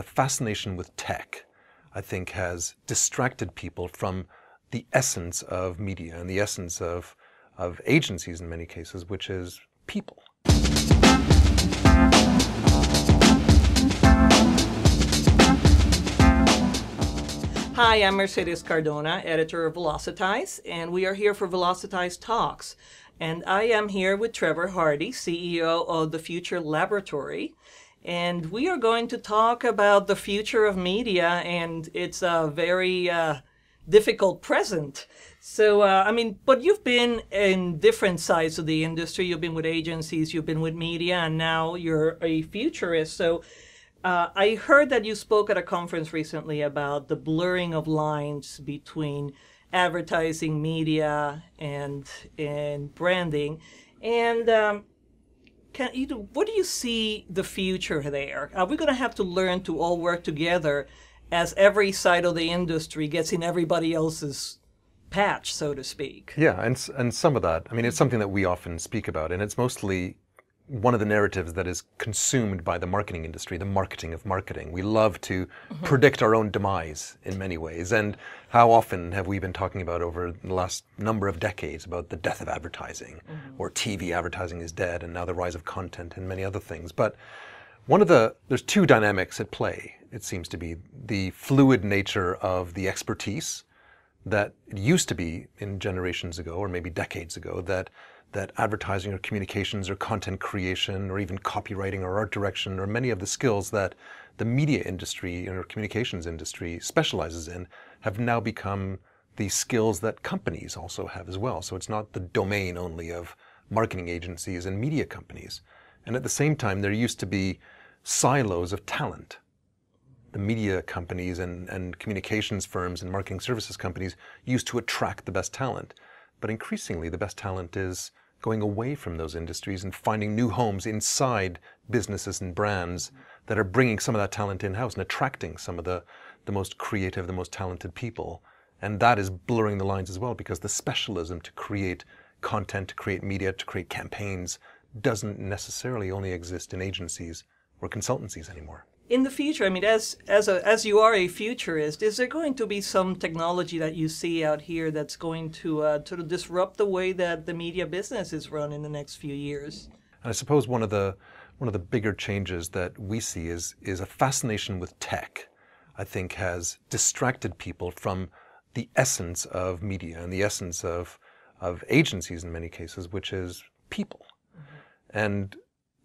The fascination with tech, I think, has distracted people from the essence of media and the essence of agencies in many cases, which is people. Hi, I'm Mercedes Cardona, editor of Velocitize, and we are here for Velocitize Talks. And I am here with Trevor Hardy, CEO of the Future Laboratory. And we are going to talk about the future of media, and it's a very difficult present. So, but you've been in different sides of the industry. You've been with agencies, you've been with media, and now you're a futurist. So I heard that you spoke at a conference recently about the blurring of lines between advertising, media, and branding. And what do you see the future there? Are we going to have to learn to all work together as every side of the industry gets in everybody else's patch, so to speak? Yeah, and some of that, it's something that we often speak about, and it's mostly one of the narratives that is consumed by the marketing industry, the marketing of marketing. We love to predict our own demise in many ways. And how often have we been talking about over the last number of decades about the death of advertising, or TV advertising is dead, and now the rise of content and many other things. But there's two dynamics at play, it seems to be. The fluid nature of the expertise that it used to be in generations ago, or maybe decades ago, that advertising or communications or content creation or even copywriting or art direction or many of the skills that the media industry or communications industry specializes in have now become the skills that companies also have as well. So it's not the domain only of marketing agencies and media companies. And at the same time, there used to be silos of talent. The media companies and communications firms and marketing services companies used to attract the best talent. But increasingly, the best talent is going away from those industries and finding new homes inside businesses and brands that are bringing some of that talent in-house and attracting some of the most creative, the most talented people. And that is blurring the lines as well, because the specialism to create content, to create media, to create campaigns doesn't necessarily only exist in agencies or consultancies anymore. In the future, as you are a futurist, is there going to be some technology that you see out here that's going to sort of disrupt the way that the media business is run in the next few years? And I suppose one of the bigger changes that we see is a fascination with tech, I think, has distracted people from the essence of media and the essence of agencies in many cases, which is people. And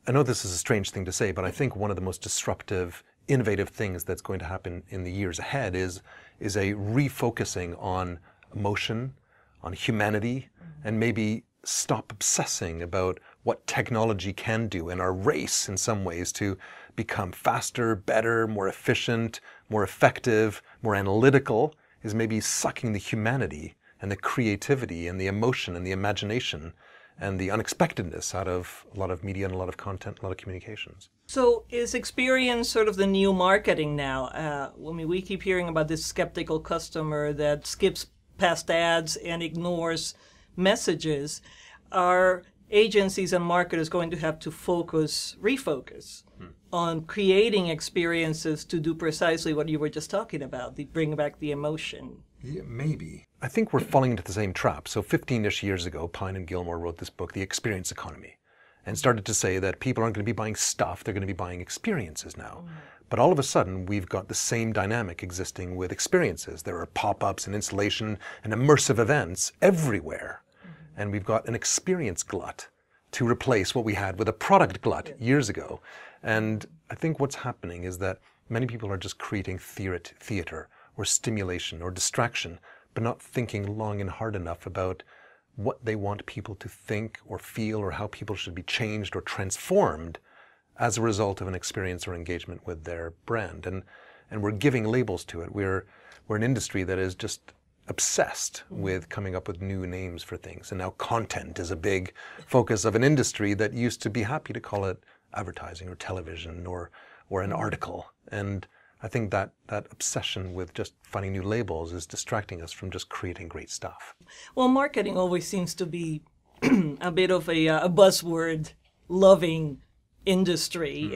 I know this is a strange thing to say, but I think one of the most disruptive, innovative things that's going to happen in the years ahead is a refocusing on emotion, on humanity, and maybe stop obsessing about what technology can do in our race in some ways to become faster, better, more efficient, more effective, more analytical, is maybe sucking the humanity and the creativity and the emotion and the imagination and the unexpectedness out of a lot of media and a lot of content, a lot of communications. So is experience sort of the new marketing now? We keep hearing about this skeptical customer that skips past ads and ignores messages. Are agencies and marketers going to have to refocus on creating experiences to do precisely what you were just talking about, bring back the emotion? Yeah, maybe. I think we're falling into the same trap. So 15-ish years ago, Pine and Gilmore wrote this book, The Experience Economy, and started to say that people aren't going to be buying stuff, they're going to be buying experiences now. But all of a sudden, we've got the same dynamic existing with experiences. There are pop-ups and installation and immersive events everywhere. And we've got an experience glut to replace what we had with a product glut years ago. And I think what's happening is that many people are just creating theater or stimulation or distraction, but not thinking long and hard enough about what they want people to think or feel or how people should be changed or transformed as a result of an experience or engagement with their brand. And we're giving labels to it. We're an industry that is just obsessed with coming up with new names for things. And now content is a big focus of an industry that used to be happy to call it advertising or television or an article. And I think that obsession with just finding new labels is distracting us from just creating great stuff. Well, marketing always seems to be a bit of a buzzword loving industry.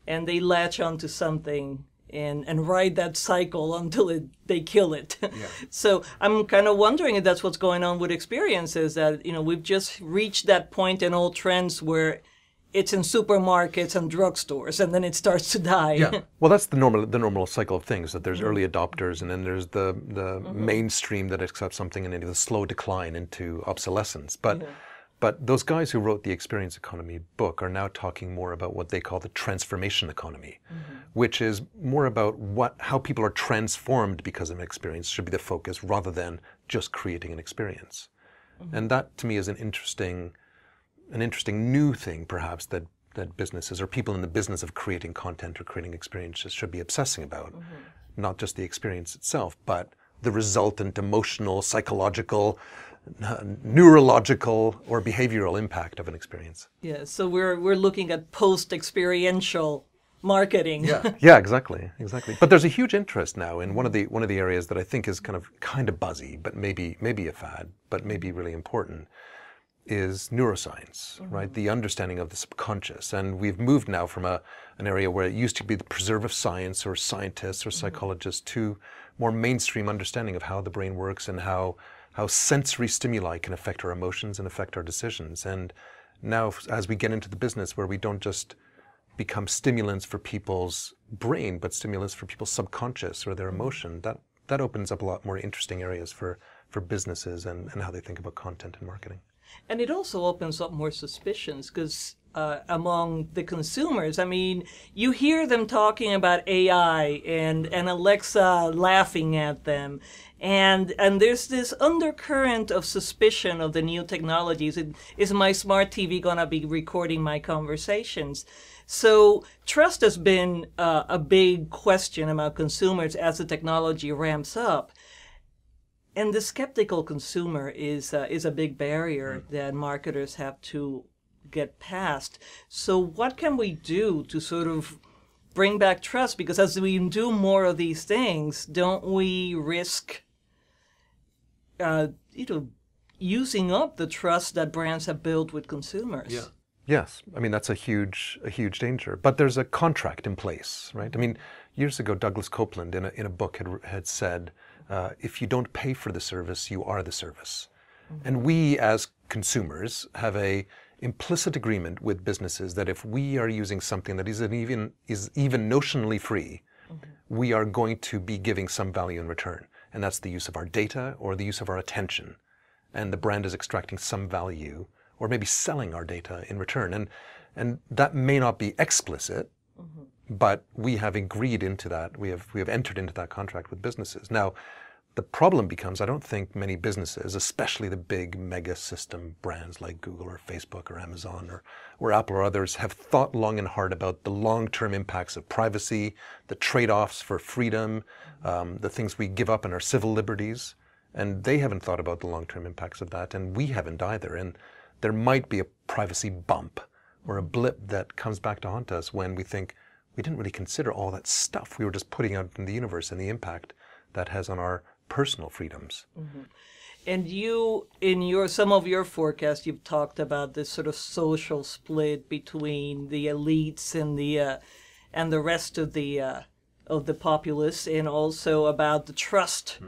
and they latch onto something and ride that cycle until they kill it. Yeah. So I'm kind of wondering if that's what's going on with experiences, that, you know, we've just reached that point in all trends where it's in supermarkets and drugstores, and then it starts to die. Yeah. Well, that's the normal cycle of things, that there's early adopters, and then there's the mainstream that accepts something, and then the slow decline into obsolescence. But those guys who wrote the Experience Economy book are now talking more about what they call the transformation economy, which is more about how people are transformed because of an experience should be the focus, rather than just creating an experience. And that, to me, is an interesting new thing, perhaps, that businesses or people in the business of creating content or creating experiences should be obsessing about. Not just the experience itself, but the resultant emotional, psychological, neurological, or behavioral impact of an experience. Yeah, so we're looking at post-experiential marketing. Yeah, exactly. But there's a huge interest now in one of the areas that I think is kind of buzzy, but maybe a fad, but maybe really important, is neuroscience, right? The understanding of the subconscious. And we've moved now from an area where it used to be the preserve of science or scientists or psychologists to more mainstream understanding of how the brain works and how sensory stimuli can affect our emotions and affect our decisions. And now, as we get into the business where we don't just become stimulants for people's brain, but stimulants for people's subconscious or their emotion, that opens up a lot more interesting areas for businesses and how they think about content and marketing. And it also opens up more suspicions, because among the consumers, I mean, you hear them talking about AI and Alexa laughing at them. And there's this undercurrent of suspicion of the new technologies. Is my smart TV going to be recording my conversations? So trust has been a big question about consumers as the technology ramps up. And the skeptical consumer is a big barrier that marketers have to get past. So what can we do to sort of bring back trust? Because as we do more of these things, don't we risk using up the trust that brands have built with consumers? Yeah. Yes, I mean, that's a huge danger. But there's a contract in place, right? I mean, years ago, Douglas Copeland in a book had said, if you don't pay for the service, you are the service. And we as consumers have a implicit agreement with businesses that if we are using something that is even notionally free, we are going to be giving some value in return. And that's the use of our data or the use of our attention. And the brand is extracting some value or maybe selling our data in return. And that may not be explicit, but we have agreed into that. We have entered into that contract with businesses. Now, the problem becomes, I don't think many businesses, especially the big mega system brands like Google or Facebook or Amazon or Apple or others, have thought long and hard about the long-term impacts of privacy, the trade-offs for freedom, the things we give up in our civil liberties. And they haven't thought about the long-term impacts of that, and we haven't either. And there might be a privacy bump or a blip that comes back to haunt us when we think we didn't really consider all that stuff we were just putting out in the universe and the impact that has on our personal freedoms. And you, in some of your forecasts, you've talked about this sort of social split between the elites and the rest of the populace, and also about the trust.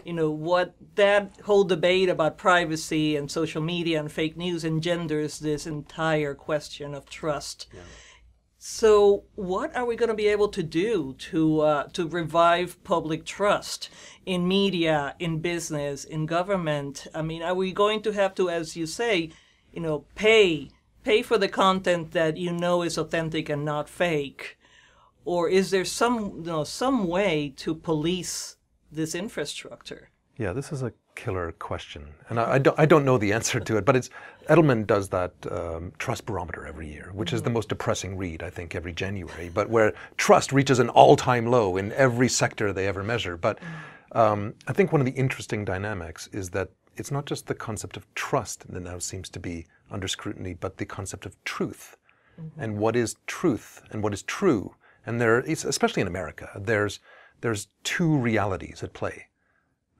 You know, what that whole debate about privacy and social media and fake news engenders this entire question of trust. Yeah. So what are we going to be able to do to revive public trust in media, in business, in government? I mean, are we going to have to, as you say, pay for the content that is authentic and not fake? Or is there some way to police this infrastructure? Yeah, this is a killer question, and I don't know the answer to it. But Edelman does that trust barometer every year, which is the most depressing read, I think, every January. But where trust reaches an all-time low in every sector they ever measure. But I think one of the interesting dynamics is that it's not just the concept of trust that now seems to be under scrutiny, but the concept of truth, and what is truth and what is true. And especially in America, there's two realities at play,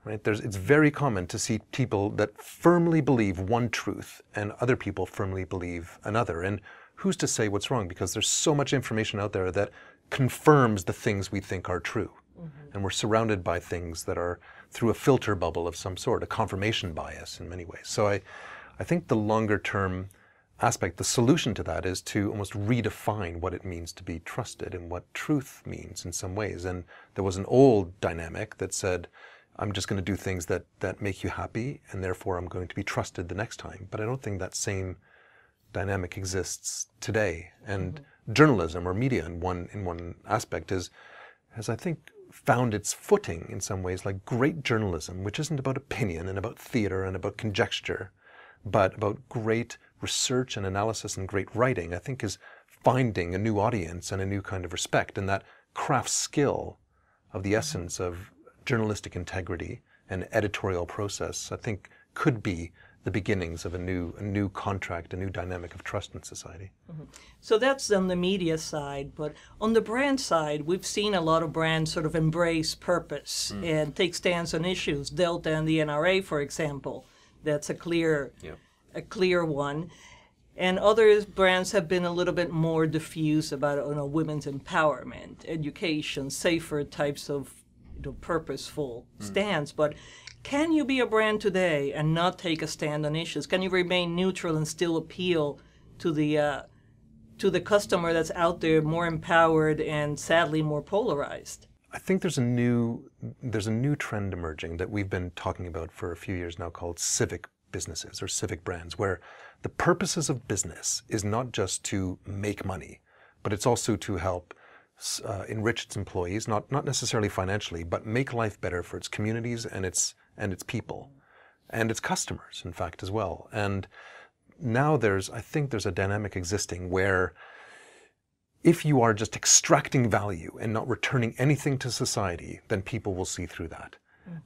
right? It's very common to see people that firmly believe one truth and other people firmly believe another. And who's to say what's wrong? Because there's so much information out there that confirms the things we think are true. And we're surrounded by things that are through a filter bubble of some sort, a confirmation bias in many ways. So I think the longer term aspect, the solution to that is to almost redefine what it means to be trusted and what truth means in some ways. And there was an old dynamic that said, I'm just going to do things that make you happy, and therefore I'm going to be trusted the next time. But I don't think that same dynamic exists today. And journalism or media in one aspect has I think found its footing in some ways, like great journalism, which isn't about opinion and about theater and about conjecture, but about great research and analysis and great writing, I think is finding a new audience and a new kind of respect. And that craft skill of the essence of journalistic integrity and editorial process, I think could be the beginnings of a new contract, a new dynamic of trust in society. So that's on the media side, but on the brand side, we've seen a lot of brands sort of embrace purpose and take stands on issues. Delta and the NRA, for example, that's a clear one. And other brands have been a little bit more diffuse about women's empowerment, education, safer types of purposeful stands. But can you be a brand today and not take a stand on issues? Can you remain neutral and still appeal to the customer that's out there more empowered and sadly more polarized? I think there's a new trend emerging that we've been talking about for a few years now called civic businesses or civic brands, where the purposes of business is not just to make money, but it's also to help enrich its employees, not necessarily financially, but make life better for its communities and its people and its customers, in fact, as well. And now I think there's a dynamic existing where if you are just extracting value and not returning anything to society, then people will see through that.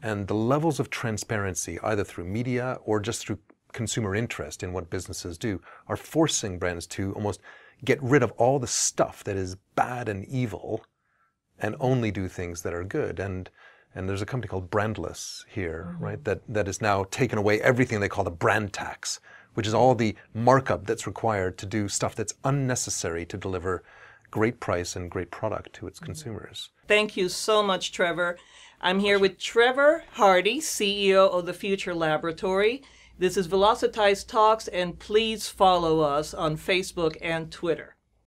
And the levels of transparency, either through media or just through consumer interest in what businesses do, are forcing brands to almost get rid of all the stuff that is bad and evil and only do things that are good. And there's a company called Brandless here, right, that has now taken away everything they call the brand tax, which is all the markup that's required to do stuff that's unnecessary to deliver great price and great product to its consumers. Thank you so much, Trevor. I'm here with Trevor Hardy, CEO of the Future Laboratory. This is Velocitize Talks, and please follow us on Facebook and Twitter.